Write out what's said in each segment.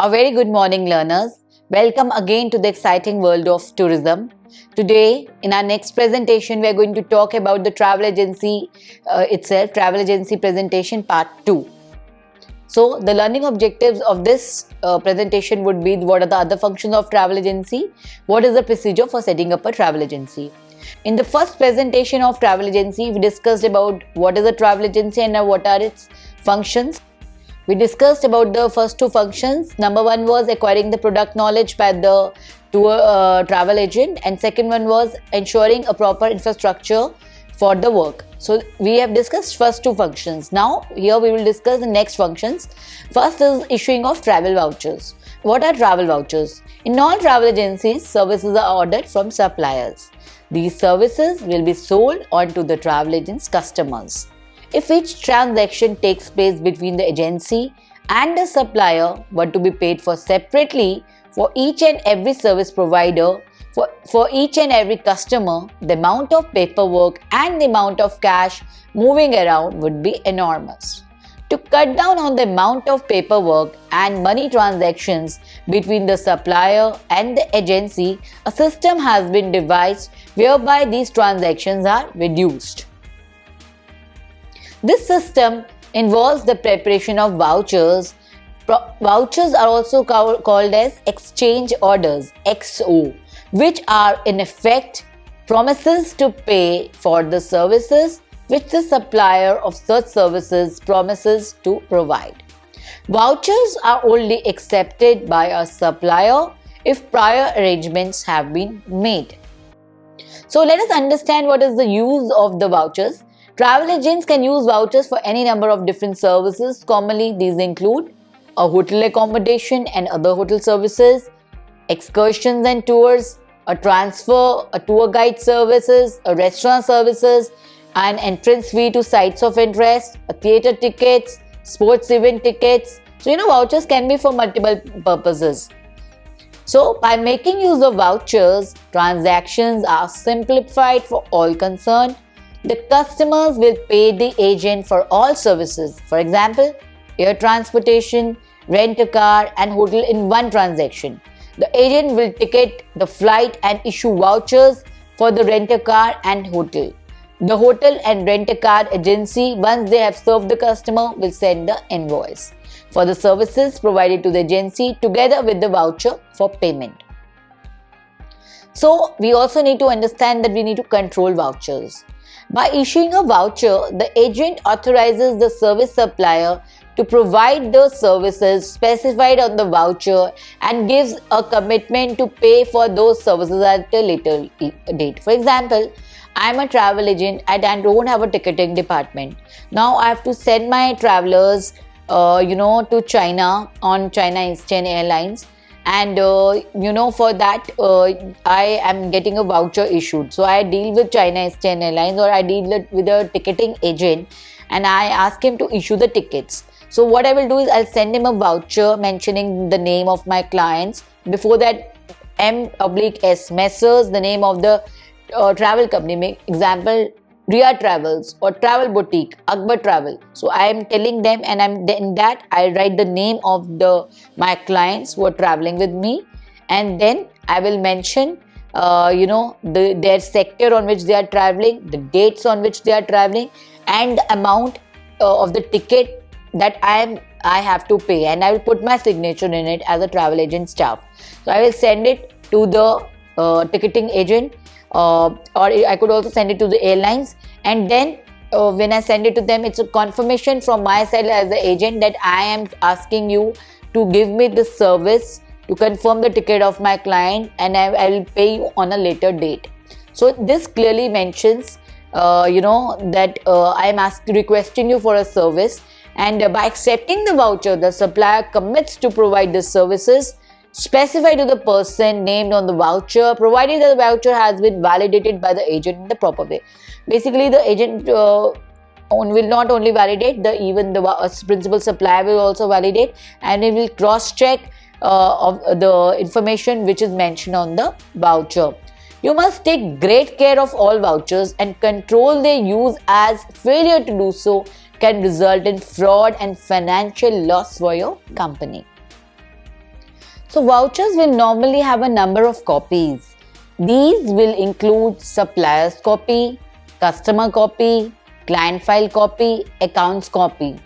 A very good morning, learners. Welcome again to the exciting world of tourism. Today, in our next presentation, we are going to talk about the travel agency itself, travel agency presentation part 2. So, the learning objectives of this presentation would be: what are the other functions of travel agency? What is the procedure for setting up a travel agency? In the first presentation of travel agency, we discussed about what is a travel agency and what are its functions. We discussed about the first two functions. Number one was acquiring the product knowledge by the tour travel agent, and second one was ensuring a proper infrastructure for the work. So we have discussed first two functions. Now here we will discuss the next functions. First is issuing of travel vouchers. What are travel vouchers? In all travel agencies, services are ordered from suppliers. These services will be sold on to the travel agent's customers. If each transaction takes place between the agency and the supplier were to be paid for separately for each and every service provider, for each and every customer, the amount of paperwork and the amount of cash moving around would be enormous. To cut down on the amount of paperwork and money transactions between the supplier and the agency, a system has been devised whereby these transactions are reduced. This system involves the preparation of vouchers. Vouchers are also called as exchange orders, XO, which are in effect promises to pay for the services which the supplier of such services promises to provide. Vouchers are only accepted by a supplier if prior arrangements have been made. So let us understand what is the use of the vouchers. Travel agents can use vouchers for any number of different services. Commonly, these include a hotel accommodation and other hotel services, excursions and tours, a transfer, a tour guide services, a restaurant services, an entrance fee to sites of interest, a theatre tickets, sports event tickets. So, vouchers can be for multiple purposes. So, by making use of vouchers, transactions are simplified for all concerned. The customers will pay the agent for all services. For example, air transportation, rent a car and hotel in one transaction. The agent will ticket the flight and issue vouchers for the rent a car and hotel. The hotel and rent a car agency, once they have served the customer, will send the invoice for the services provided to the agency together with the voucher for payment. So, we also need to understand that we need to control vouchers. By issuing a voucher, the agent authorizes the service supplier to provide the services specified on the voucher and gives a commitment to pay for those services at a later date. For example, I am a travel agent and I don't have a ticketing department. Now I have to send my travelers to China on China Eastern Airlines. And for that I am getting a voucher issued. So I deal with China Eastern Airlines, or I deal with a ticketing agent, and I ask him to issue the tickets. So what I will do is I'll send him a voucher mentioning the name of my clients. Before that, M/S Messrs, the name of the travel company. Example, Ria Travels or Travel Boutique, Akbar Travel. So I am telling them, and in that I write the name of my clients who are traveling with me, and then I will mention their sector on which they are traveling, the dates on which they are traveling, and the amount of the ticket that I have to pay, and I will put my signature in it as a travel agent staff. So I will send it to the ticketing agent. Or I could also send it to the airlines, and then when I send it to them, it's a confirmation from my side as the agent that I am asking you to give me the service to confirm the ticket of my client, and I will pay you on a later date. So this clearly mentions that I am requesting you for a service, and by accepting the voucher, the supplier commits to provide the services specified to the person named on the voucher, provided that the voucher has been validated by the agent in the proper way. Basically, the agent will not only validate, even the principal supplier will also validate, and it will cross-check of the information which is mentioned on the voucher. You must take great care of all vouchers and control their use, as failure to do so can result in fraud and financial loss for your company. So vouchers will normally have a number of copies. These will include supplier's copy, customer copy, client file copy, accounts copy.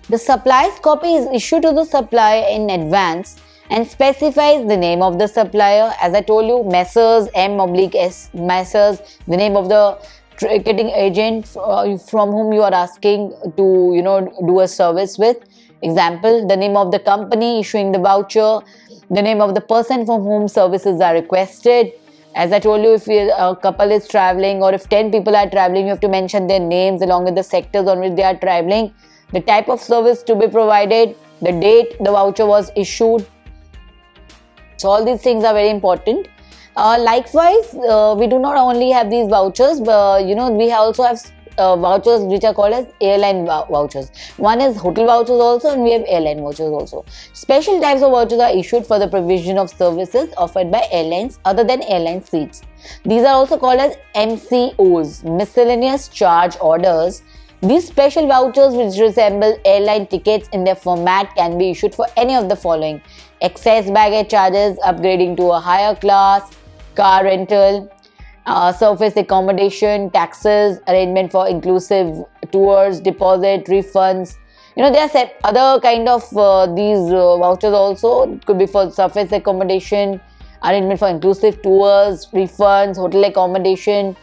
The supplier's copy is issued to the supplier in advance and specifies the name of the supplier. As I told you, Messrs M/S, Messrs, the name of the ticketing agent from whom you are asking to do a service with. Example, the name of the company issuing the voucher, the name of the person from whom services are requested. As I told you, if a couple is traveling or if 10 people are traveling, you have to mention their names along with the sectors on which they are traveling, the type of service to be provided, the date the voucher was issued. So all these things are very important. Likewise, we do not only have these vouchers, but we also have vouchers which are called as airline vouchers. One is hotel vouchers also, and we have airline vouchers also. Special types of vouchers are issued for the provision of services offered by airlines other than airline seats. These are also called as MCOs, miscellaneous charge orders. These special vouchers, which resemble airline tickets in their format, can be issued for any of the following: excess baggage charges, upgrading to a higher class, car rental, surface accommodation, taxes, arrangement for inclusive tours, deposit, refunds. There are other kind of these vouchers also. It could be for surface accommodation, arrangement for inclusive tours, refunds, hotel accommodation,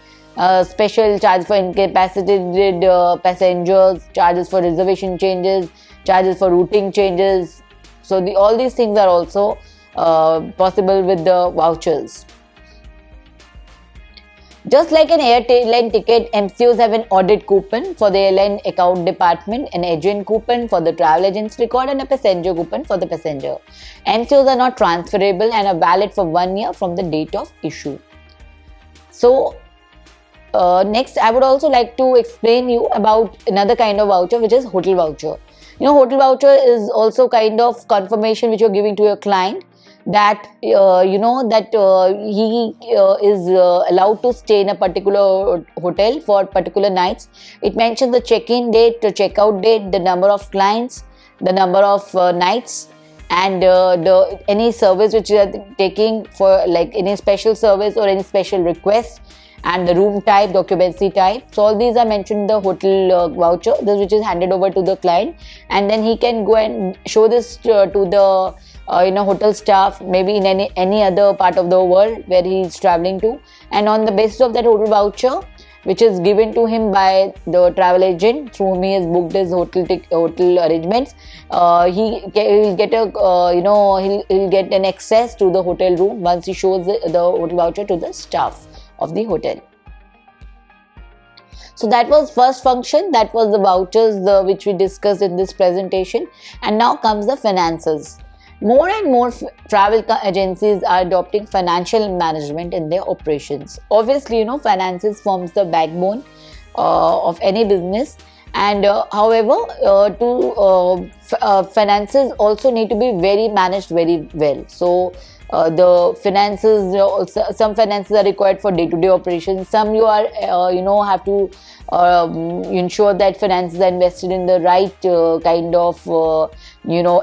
special charge for incapacitated passengers, charges for reservation changes, charges for routing changes. So all these things are also possible with the vouchers. Just like an airline ticket, MCOs have an audit coupon for the airline account department, an agent coupon for the travel agent's record, and a passenger coupon for the passenger. MCOs are not transferable and are valid for 1 year from the date of issue. So next, I would also like to explain you about another kind of voucher, which is hotel voucher. Hotel voucher is also kind of confirmation which you're giving to your client that he is allowed to stay in a particular hotel for particular nights. It mentions the check-in date, the check-out date, the number of clients, the number of nights, and any service which you are taking, for like any special service or any special request, and the room type, the occupancy type. So all these are mentioned in the hotel voucher, this which is handed over to the client, and then he can go and show this to the hotel staff, maybe in any other part of the world where he is traveling to. And on the basis of that hotel voucher, which is given to him by the travel agent through whom he has booked his hotel arrangements, he will get he'll get an access to the hotel room once he shows the hotel voucher to the staff of the hotel. So that was first function, that was the vouchers which we discussed in this presentation. And now comes the finances. More and more travel agencies are adopting financial management in their operations. Obviously, finances forms the backbone of any business, and however, finances also need to be managed very well. So the finances, some finances are required for day-to-day operations. Some you are have to ensure that finances are invested in the right kind of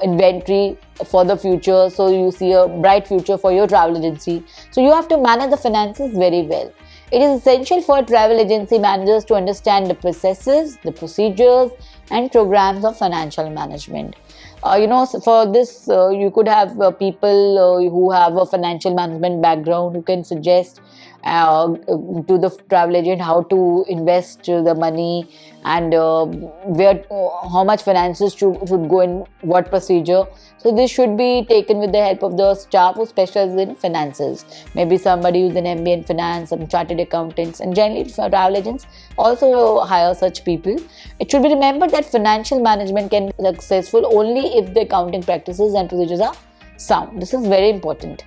inventory for the future, so you see a bright future for your travel agency. So you have to manage the finances very well. It is essential for travel agency managers to understand the processes, the procedures, and programs of financial management. For this, you could have people who have a financial management background who can suggest to the travel agent how to invest the money and how much finances should go in what procedure. So this should be taken with the help of the staff who specializes in finances. Maybe somebody who's an MBA in finance, some chartered accountants, and generally travel agents also hire such people. It should be remembered that financial management can be successful only if the accounting practices and procedures are sound. This is very important.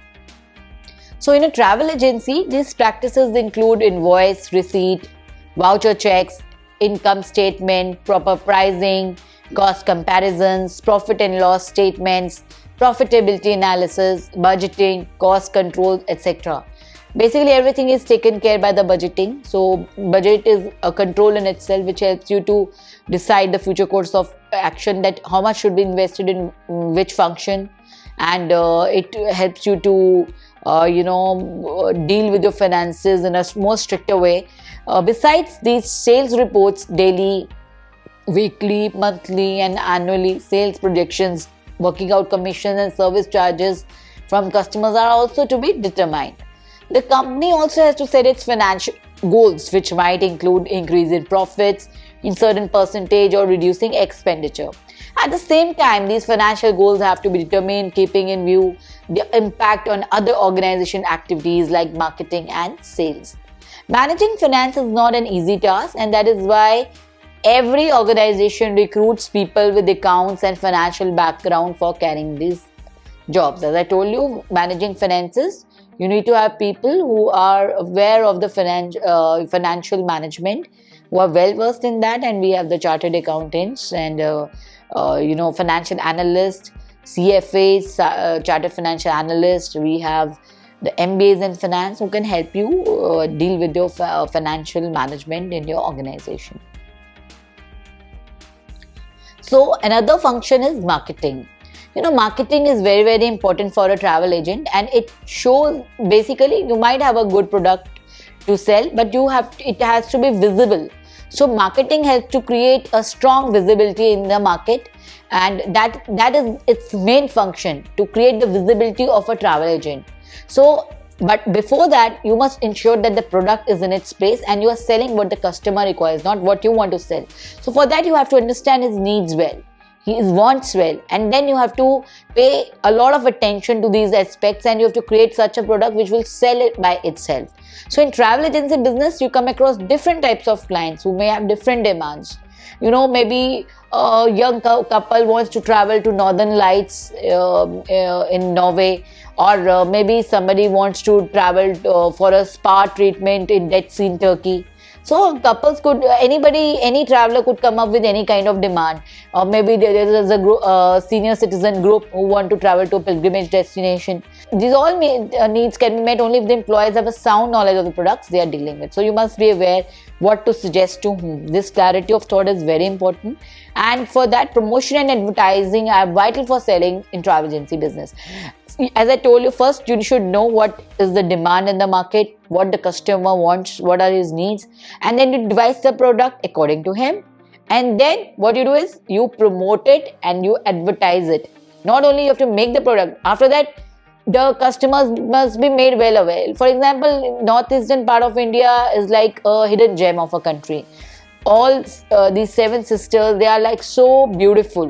So in a travel agency, these practices include invoice, receipt, voucher checks, income statement, proper pricing, cost comparisons, profit and loss statements, profitability analysis, budgeting, cost control, etc. Basically, everything is taken care by the budgeting. So budget is a control in itself which helps you to decide the future course of action, that how much should be invested in which function, and it helps you to deal with your finances in a more stricter way. Besides these sales reports, daily, weekly, monthly, and annually sales projections, working out commissions and service charges from customers are also to be determined. The company also has to set its financial goals, which might include increase in profits in certain percentage or reducing expenditure. At the same time, these financial goals have to be determined keeping in view the impact on other organization activities like marketing and sales. Managing finance is not an easy task, and that is why every organization recruits people with accounts and financial background for carrying these jobs. As I told you, managing finances, you need to have people who are aware of the financial management, who are well versed in that, and we have the chartered accountants and financial analysts, CFAs, chartered financial analysts. We have the MBAs in finance who can help you deal with your financial management in your organization. So another function is marketing. Marketing is very, very important for a travel agent, and it shows, basically, you might have a good product to sell, but it has to be visible. So marketing helps to create a strong visibility in the market, and that is its main function, to create the visibility of a travel agent. So, but before that, you must ensure that the product is in its place and you are selling what the customer requires, not what you want to sell. So for that, you have to understand his needs well, his wants well, and then you have to pay a lot of attention to these aspects, and you have to create such a product which will sell it by itself. So in travel agency business, you come across different types of clients who may have different demands. Maybe a young couple wants to travel to Northern Lights in Norway, or maybe somebody wants to travel for a spa treatment in Dead Sea in Turkey. So couples could, any traveler could come up with any kind of demand. Or maybe there is a senior citizen group who want to travel to a pilgrimage destination. These all needs can be met only if the employees have a sound knowledge of the products they are dealing with. So you must be aware what to suggest to whom. This clarity of thought is very important. And for that, promotion and advertising are vital for selling in travel agency business. As I told you, first you should know what is the demand in the market, what the customer wants, what are his needs, and then you devise the product according to him. And then what you do is you promote it and you advertise it. Not only you have to make the product, after that the customers must be made well aware. For example, northeastern part of India is like a hidden gem of a country. All these seven sisters, they are like so beautiful.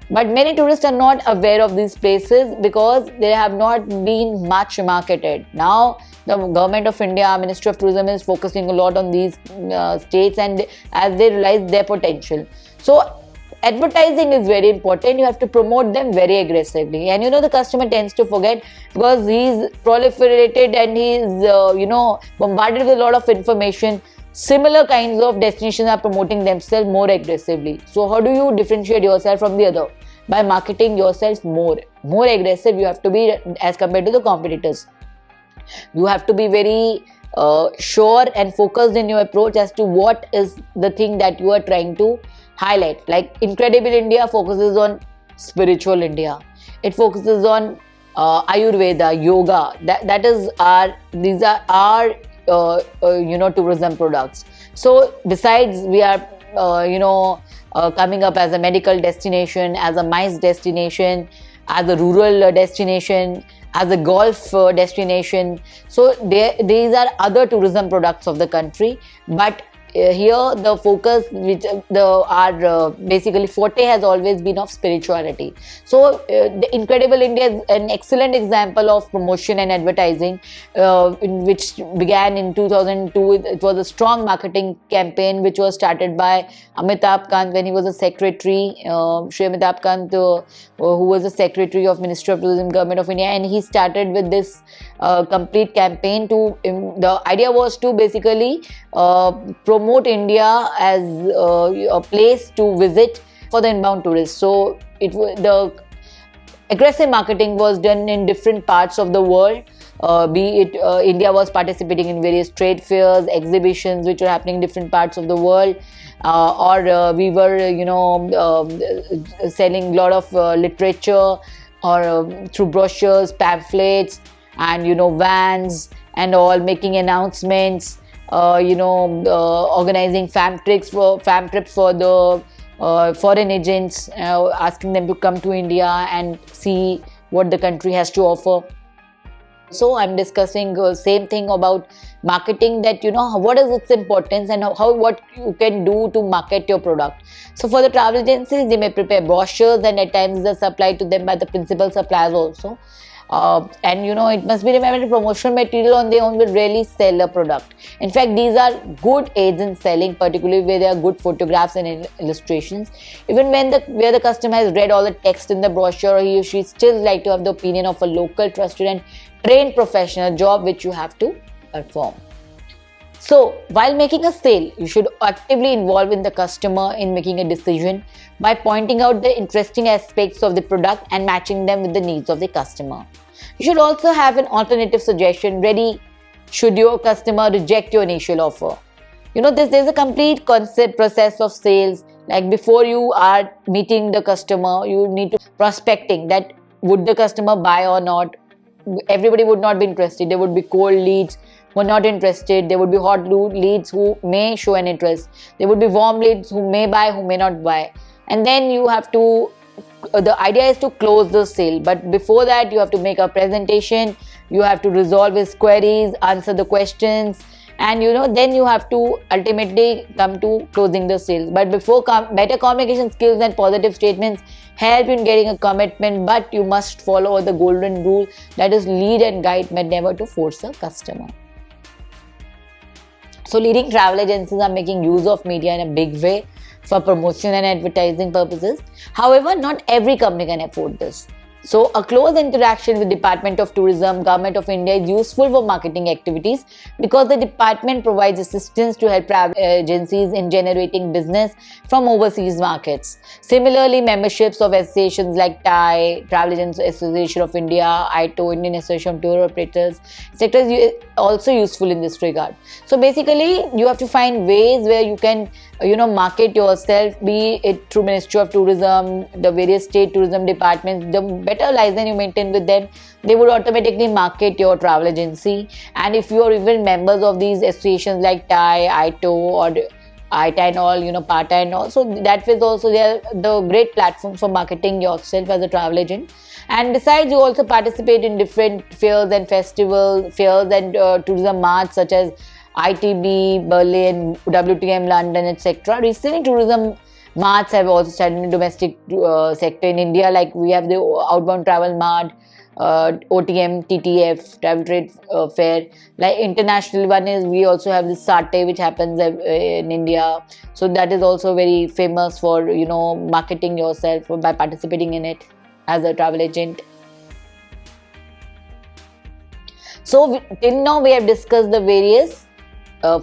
But many tourists are not aware of these places because they have not been much marketed. Now, the government of India, Ministry of Tourism is focusing a lot on these states, and as they realize their potential. So, advertising is very important. You have to promote them very aggressively. And the customer tends to forget because he's proliferated and he's, bombarded with a lot of information. Similar kinds of destinations are promoting themselves more aggressively. So how do you differentiate yourself from the other? By marketing yourself more aggressive you have to be as compared to the competitors. You have to be very sure and focused in your approach as to what is the thing that you are trying to highlight. Like Incredible India focuses on spiritual India. It focuses on Ayurveda, yoga. These are our tourism products. So besides, we are coming up as a medical destination, as a MICE destination, as a rural destination, as a golf destination. So these are other tourism products of the country, but here the focus, which our basically forte has always been of spirituality. So the Incredible India is an excellent example of promotion and advertising, which began in 2002. It was a strong marketing campaign which was started by Amitabh Kant when he was a secretary, Shri Amitabh Kant, who was a secretary of Ministry of Tourism, Government of India, and he started with this complete campaign the idea was to basically promote India as a place to visit for the inbound tourists. So the aggressive marketing was done in different parts of the world. India was participating in various trade fairs, exhibitions which were happening in different parts of the world, or we were selling a lot of literature, or through brochures, pamphlets, and vans and all, making announcements, organizing fam trips for the foreign agents, asking them to come to India and see what the country has to offer. So I'm discussing same thing about marketing, that what is its importance and what you can do to market your product. So for the travel agencies, they may prepare brochures, and at times they're supplied to them by the principal suppliers also. And it must be remembered, promotional material on their own will really sell a product. In fact, these are good aids in selling, particularly where there are good photographs and illustrations. Even where the customer has read all the text in the brochure, he or she still like to have the opinion of a local, trusted and trained professional, job which you have to perform. So while making a sale, you should actively involve in the customer in making a decision by pointing out the interesting aspects of the product and matching them with the needs of the customer. You should also have an alternative suggestion ready should your customer reject your initial offer. There's a complete concept process of sales. Like before you are meeting the customer, you need to prospecting that would the customer buy or not. Everybody would not be interested. There would be cold leads who are not interested. There would be hot leads who may show an interest. There would be warm leads who may buy, who may not buy. And then you have to, the idea is to close the sale. But before that, you have to make a presentation. You have to resolve his queries, answer the questions. And then you have to ultimately come to closing the sales. But before, better communication skills and positive statements help in getting a commitment, but you must follow the golden rule, that is lead and guide, but never to force a customer. So leading travel agencies are making use of media in a big way for promotion and advertising purposes. However, not every company can afford this. So a close interaction with Department of Tourism, Government of India is useful for marketing activities, because the department provides assistance to help travel agencies in generating business from overseas markets. Similarly, memberships of associations like TAI, Travel Agents Association of India, ITO, Indian Association of Tour Operators, etc. is also useful in this regard. So basically, you have to find ways where you can market yourself, be it through Ministry of Tourism, the various state tourism departments. The better license you maintain with them, they would automatically market your travel agency. And if you are even members of these associations like TAI, ITO or ITA and all, PATA and all, so that is also the great platform for marketing yourself as a travel agent. And besides, you also participate in different fairs and festival fairs and tourism marts such as ITB, Berlin, WTM, London, etc. Recently, tourism marts have also started in the domestic sector in India. Like we have the Outbound Travel Mart, OTM, TTF, Travel Trade Fair. Like international one is, we also have the SATE, which happens in India. So that is also very famous for marketing yourself by participating in it as a travel agent. So till now we have discussed the various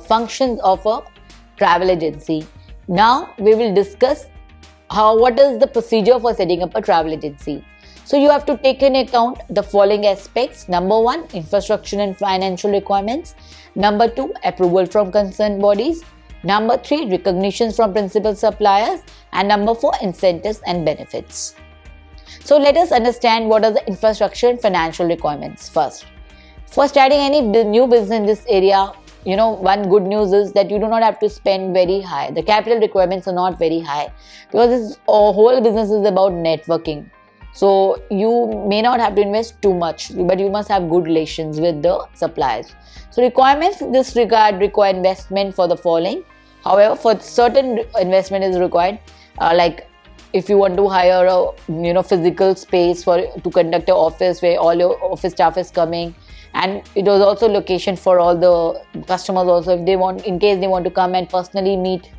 functions of a travel agency. Now we will discuss what is the procedure for setting up a travel agency. So you have to take into account the following aspects. Number 1, infrastructure and financial requirements. Number 2, approval from concerned bodies. Number 3, recognitions from principal suppliers. And number 4, incentives and benefits. So let us understand what are the infrastructure and financial requirements first. For starting any new business in this area, one good news is that you do not have to spend very high. The capital requirements are not very high, because this whole business is about networking. So you may not have to invest too much, but you must have good relations with the suppliers. So requirements in this regard require investment for the following. However, for certain investment is required, like if you want to hire a physical space to conduct an office where all your office staff is coming. And it was also location for all the customers also, if they want, in case they want to come and personally meet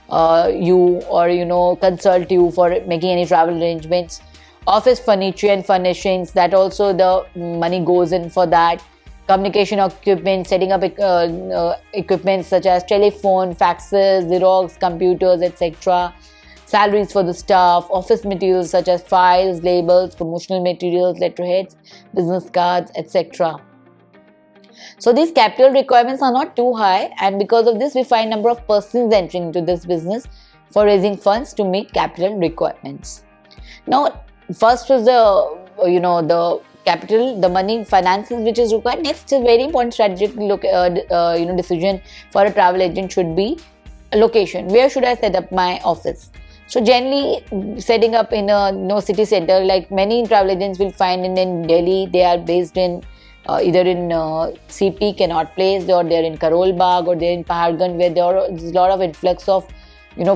you or consult you for making any travel arrangements. Office furniture and furnishings, that also the money goes in for that. Communication equipment, setting up equipment such as telephone, faxes, Xerox, computers, etc. Salaries for the staff, office materials such as files, labels, promotional materials, letterheads, business cards, etc. So these capital requirements are not too high, and because of this we find number of persons entering into this business for raising funds to meet capital requirements. Now first is the the capital, the money, finances which is required. Next, a very important strategic decision for a travel agent should be location. Where should I set up my office? So generally, setting up in a city center, like many travel agents will find in Delhi, they are based in either in CP, Connaught Place, or they're in Karol Bagh, or they're in Paharganj, where there's a lot of influx of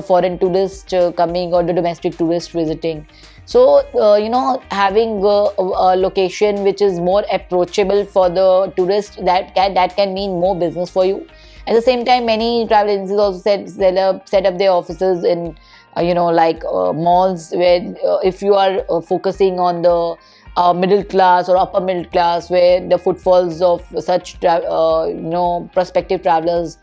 foreign tourists coming, or the domestic tourists visiting. So having a location which is more approachable for the tourist, that can mean more business for you. At the same time, many travel agencies also set up their offices in malls, where if you are focusing on the middle class or upper middle class, where the footfalls of such prospective travelers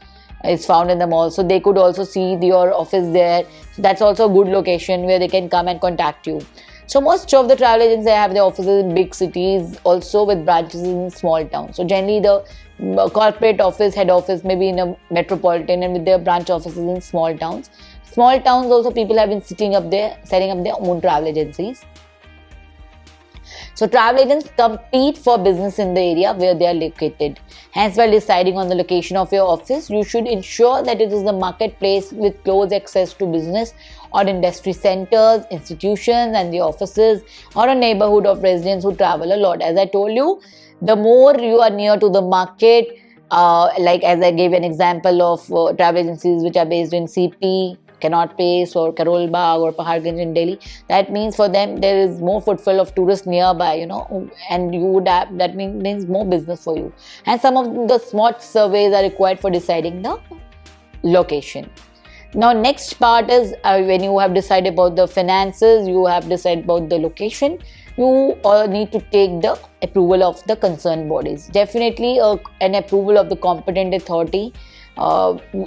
is found in the mall, so they could also see your office there. So that's also a good location where they can come and contact you. So most of the travel agents, they have their offices in big cities, also with branches in small towns. So generally the corporate office, head office may be in a metropolitan, and with their branch offices in small towns. Small towns also, people have been setting up their own travel agencies. So travel agents compete for business in the area where they are located. Hence, while deciding on the location of your office, you should ensure that it is the marketplace with close access to business or industry centers, institutions and the offices, or a neighborhood of residents who travel a lot. As I told you, the more you are near to the market, like as I gave an example of travel agencies which are based in CP, Connaught Place, or Karol Bagh, or Paharganj in Delhi, that means for them there is more footfall of tourists nearby, and you would have, that means more business for you. And some of the SWOT surveys are required for deciding the location. Now, next part is when you have decided about the finances, you have decided about the location, you need to take the approval of the concerned bodies. Definitely an approval of the competent authority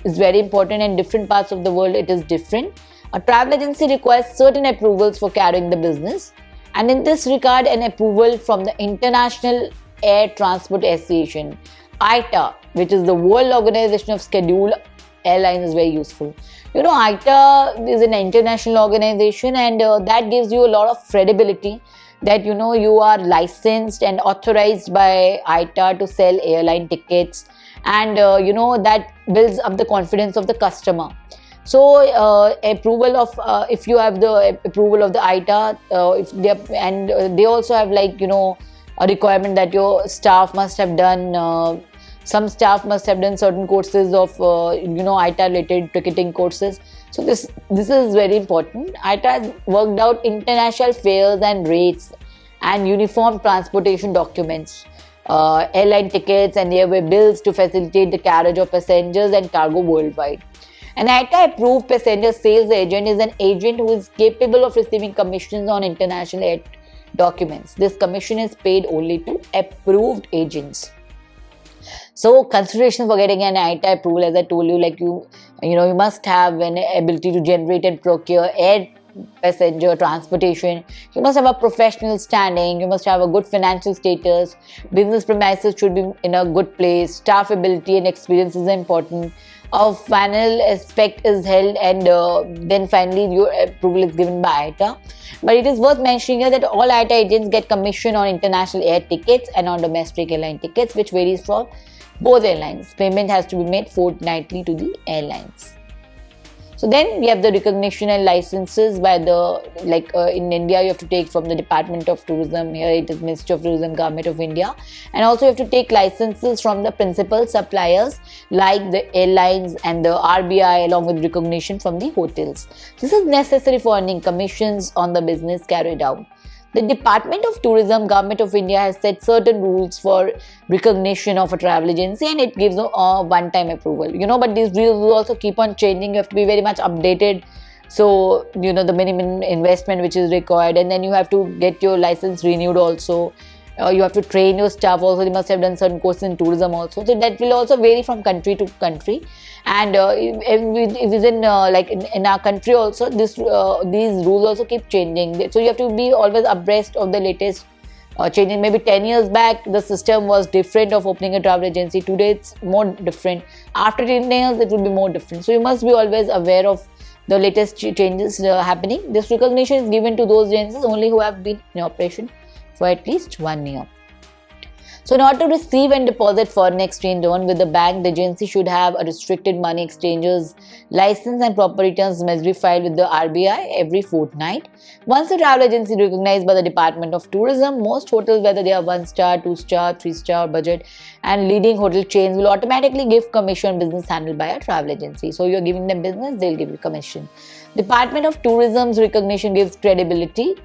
is very important. In different parts of the world it is different. A travel agency requires certain approvals for carrying the business, and in this regard, an approval from the International Air Transport Association, ITA, which is the World Organization of Scheduled Airlines, is very useful. ITA is an international organization, and that gives you a lot of credibility that you are licensed and authorized by ITA to sell airline tickets, and that builds up the confidence of the customer. So approval of if you have the approval of the ITA, they also have a requirement that your staff must have done. Some staff must have done certain courses of ITA related ticketing courses. So this is very important. ITA has worked out international fares and rates and uniform transportation documents, airline tickets and airway bills to facilitate the carriage of passengers and cargo worldwide. An ITA approved passenger sales agent is an agent who is capable of receiving commissions on international air documents. This commission is paid only to approved agents. So consideration for getting an ITA approval, as I told you, you must have an ability to generate and procure air passenger transportation. You must have a professional standing. You must have a good financial status. Business premises should be in a good place. Staff ability and experience is important. A final aspect is held, and then finally your approval is given by ITA. But it is worth mentioning here that all ITA agents get commission on international air tickets and on domestic airline tickets, which varies from both airlines. Payment has to be made fortnightly to the airlines. So then we have the recognition and licenses by in India you have to take from the Department of Tourism. Here it is Ministry of Tourism, Government of India. And also you have to take licenses from the principal suppliers like the airlines and the RBI, along with recognition from the hotels. This is necessary for earning commissions on the business carried out. The Department of Tourism, Government of India has set certain rules for recognition of a travel agency, and it gives a one-time approval. But these rules will also keep on changing. You have to be very much updated. So, the minimum investment which is required, and then you have to get your license renewed also. You have to train your staff also. They must have done certain courses in tourism also. So that will also vary from country to country. And within in our country also, these rules also keep changing. So you have to be always abreast of the latest changing. Maybe 10 years back, the system was different of opening a travel agency. Today, it's more different. After 10 years, it will be more different. So you must be always aware of the latest changes happening. This recognition is given to those agencies only who have been in operation for at least 1 year. So in order to receive and deposit foreign exchange loan with the bank, the agency should have a restricted money exchanges license, and proper returns must be filed with the RBI every fortnight. Once the travel agency is recognized by the Department of Tourism, most hotels, whether they are 1-star, 2-star, 3-star budget and leading hotel chains, will automatically give commission on business handled by a travel agency. So you're giving them business, they'll give you commission. Department of Tourism's recognition gives credibility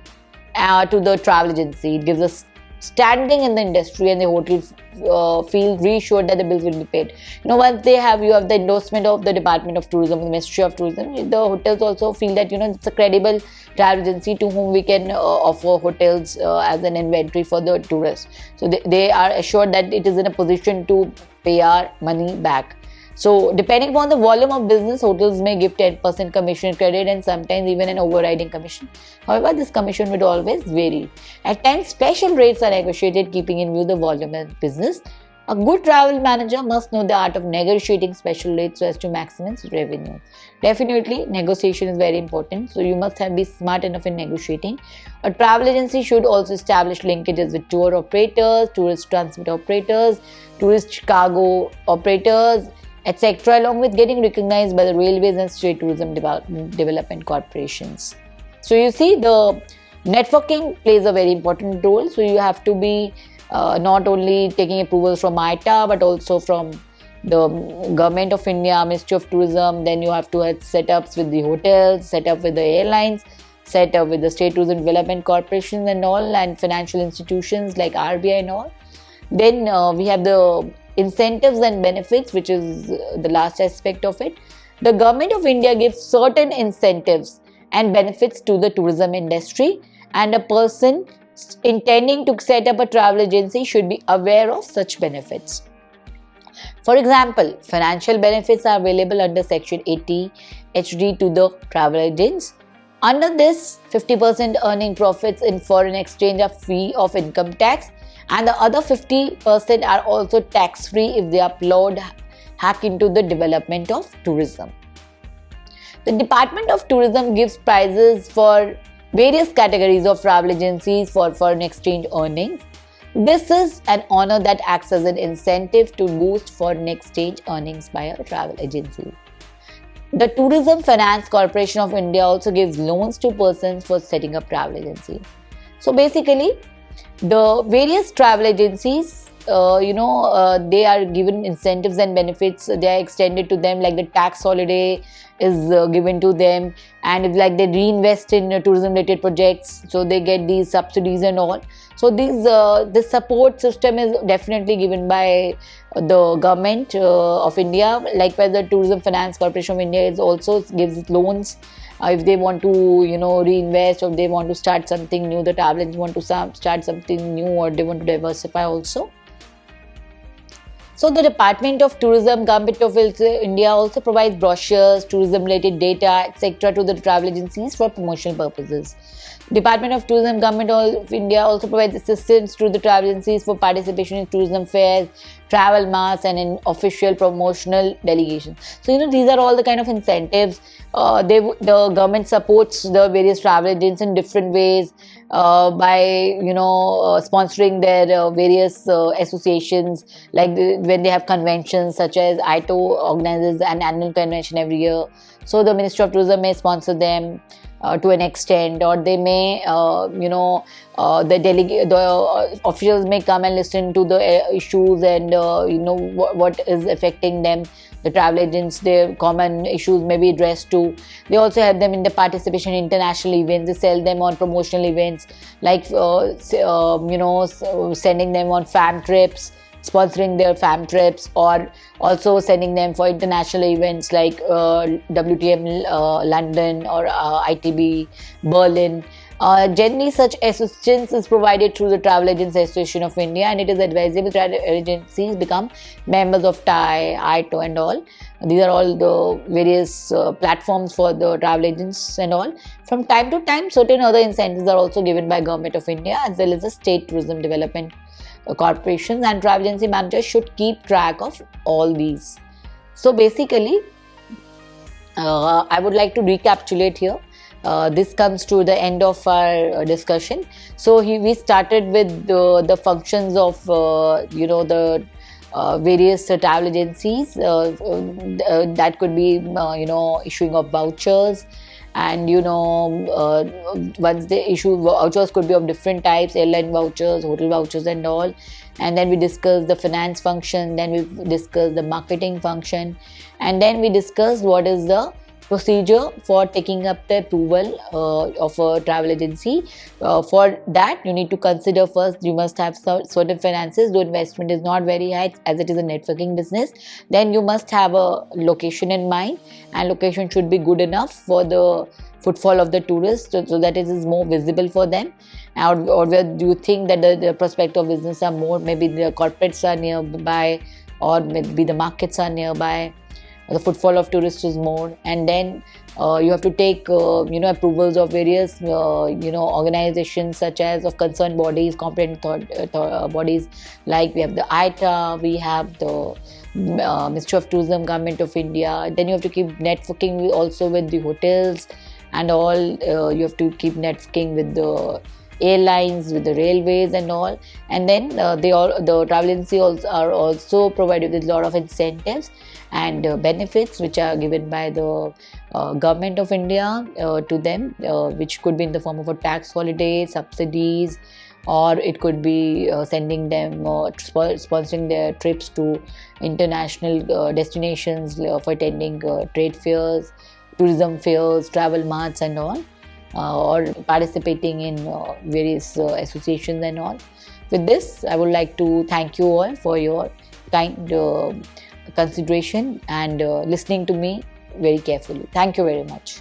to the travel agency. It gives us standing in the industry, and the hotel feel reassured that the bills will be paid. Once you have the endorsement of the Department of Tourism, the Ministry of Tourism, the hotels also feel that it's a credible travel agency to whom we can offer hotels as an inventory for the tourists. So they are assured that it is in a position to pay our money back. So depending upon the volume of business, hotels may give 10% commission credit and sometimes even an overriding commission. However, this commission would always vary. At times, special rates are negotiated keeping in view the volume of business. A good travel manager must know the art of negotiating special rates so as to maximize revenue. Definitely, negotiation is very important. So you must be smart enough in negotiating. A travel agency should also establish linkages with tour operators, tourist transport operators, tourist cargo operators, etc., along with getting recognized by the railways and state tourism development corporations. So you see, the networking plays a very important role. So you have to be not only taking approvals from ITA but also from the Government of India, Ministry of Tourism. Then you have to have setups with the hotels, set up with the airlines, set up with the state tourism development corporations and all, and financial institutions like RBI and all. Then we have the incentives and benefits, which is the last aspect of it. The Government of India gives certain incentives and benefits to the tourism industry, and a person intending to set up a travel agency should be aware of such benefits. For example, financial benefits are available under Section 80 HD to the travel agents. Under this, 50% earning profits in foreign exchange are free of income tax, and the other 50% are also tax-free if they are plowed back into the development of tourism. The Department of Tourism gives prizes for various categories of travel agencies for foreign exchange earnings. This is an honor that acts as an incentive to boost foreign exchange earnings by a travel agency. The Tourism Finance Corporation of India also gives loans to persons for setting up travel agency. So basically, the various travel agencies, they are given incentives and benefits. They are extended to them, like the tax holiday is given to them, and it's like they reinvest in tourism related projects, so they get these subsidies and all. So this support system is definitely given by the Government of India. Likewise, the Tourism Finance Corporation of India is also gives loans if they want to reinvest, or if they want to start something new. The travel agents want to start something new, or they want to diversify also. So the Department of Tourism, Government of India also provides brochures, tourism related data, etc. to the travel agencies for promotional purposes. Department of Tourism, Government of India also provides assistance to the travel agencies for participation in tourism fairs, travel mass, and in official promotional delegations. So these are all the kind of incentives. The government supports the various travel agents in different ways by sponsoring their various associations, like when they have conventions, such as ITO organizes an annual convention every year. So the Ministry of Tourism may sponsor them to an extent, or they may the officials may come and listen to the issues and what is affecting them. The travel agents, their common issues may be addressed to. They also help them in the participation in international events. They sell them on promotional events, like sending them on fam trips, sponsoring their fam trips, or also sending them for international events like WTM London or ITB Berlin. Generally, such assistance is provided through the Travel Agents Association of India, and it is advisable travel agencies become members of TAI, ITO and all. These are all the various platforms for the travel agents and all. From time to time, certain other incentives are also given by Government of India, as well as the state tourism development corporations, and travel agency managers should keep track of all these. So basically, I would like to recapitulate here this comes to the end of our discussion. So we started with the functions of the various travel agencies that could be issuing of vouchers, and once they issue vouchers could be of different types, airline vouchers, hotel vouchers and all. And then we discussed the finance function, then we discussed the marketing function, and then we discussed what is the procedure for taking up the approval of a travel agency. For that, you need to consider first you must have certain finances, though investment is not very high as it is a networking business. Then you must have a location in mind, and location should be good enough for the footfall of the tourists, so that it is more visible for them. Or where do you think that the prospect of business are more, maybe the corporates are nearby, or maybe the markets are nearby, the footfall of tourists is more. And then you have to take approvals of various organizations, such as of concerned bodies, competent bodies, like we have the ITA, we have the Ministry of Tourism, Government of India. Then you have to keep networking also with the hotels and all. You have to keep networking with the airlines, with the railways and all. And then the travel agency are also provided with a lot of incentives and benefits which are given by the government of India to them, which could be in the form of a tax holiday, subsidies, or it could be sending them sponsoring their trips to international destinations for attending trade fairs, tourism fairs, travel marts and all, or participating in various associations and all. With this, I would like to thank you all for your kind consideration and listening to me very carefully. Thank you very much.